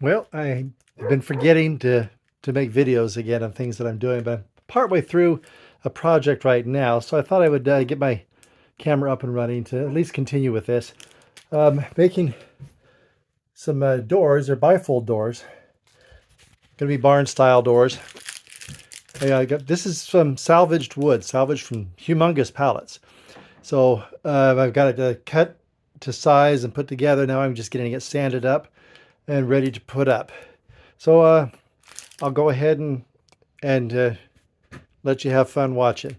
Well, I've been forgetting to make videos again on things that I'm doing, but I'm partway through a project right now, so I thought I would get my camera up and running to at least continue with this. Making some doors, or bifold doors. Going to be barn-style doors. This is some salvaged wood, salvaged from humongous pallets. So I've got it cut to size and put together. Now I'm just getting it sanded up and ready to put up. So I'll go ahead and let you have fun watching.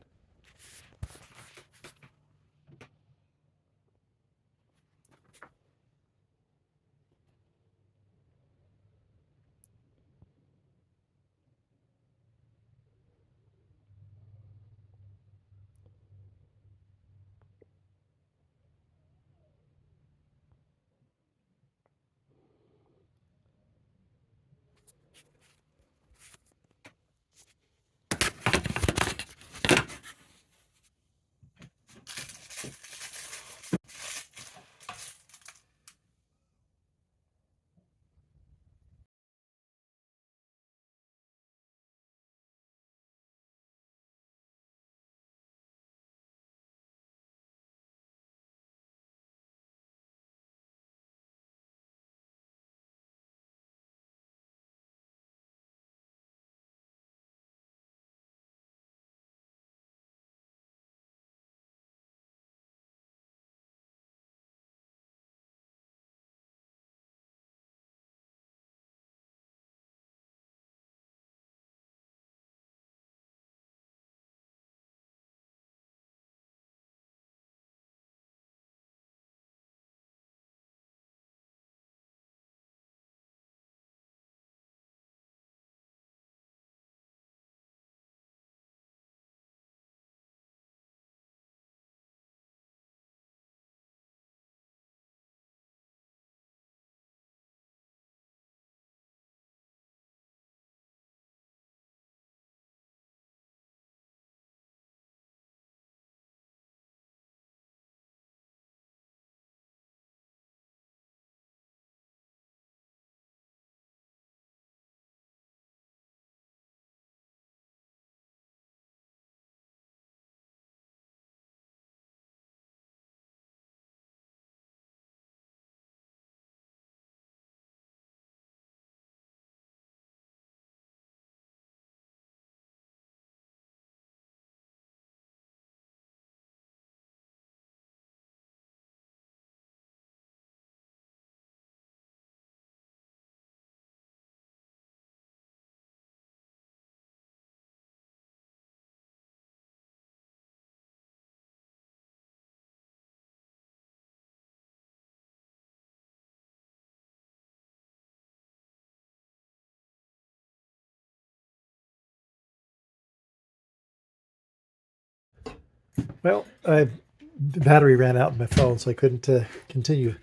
Well, the battery ran out on my phone, so I couldn't continue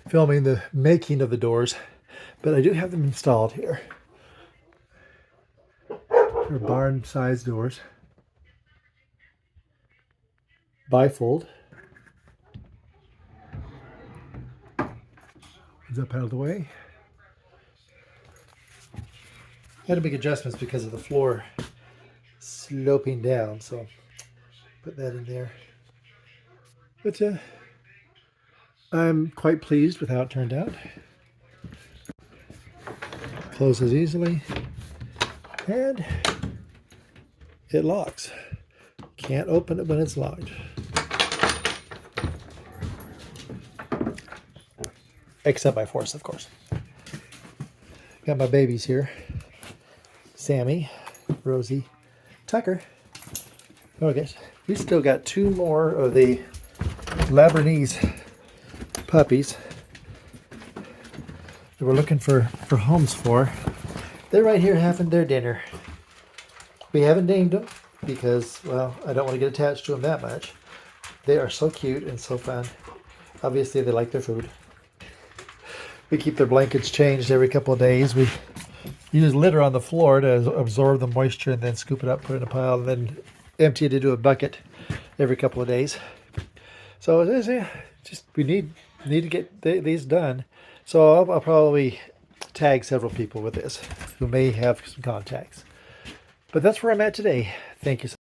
filming the making of the doors, but I do have them installed here. They're barn-sized doors. Bifold. Is up out of the way. I had to make adjustments because of the floor sloping down, so put that in there. But I'm quite pleased with how it turned out. Closes easily, and it locks. Can't open it when it's locked. Except by force, of course. Got my babies here. Sammy, Rosie, Tucker. Okay, we still got two more of the Labradese puppies that we're looking for homes for. They're right here having their dinner. We haven't named them because, well, I don't want to get attached to them that much. They are so cute and so fun. Obviously, they like their food. We keep their blankets changed every couple of days. We use litter on the floor to absorb the moisture and then scoop it up, put it in a pile, and then empty it into a bucket every couple of days. So just we need to get these done. So I'll probably tag several people with this who may have some contacts. But that's where I'm at today. Thank you so much.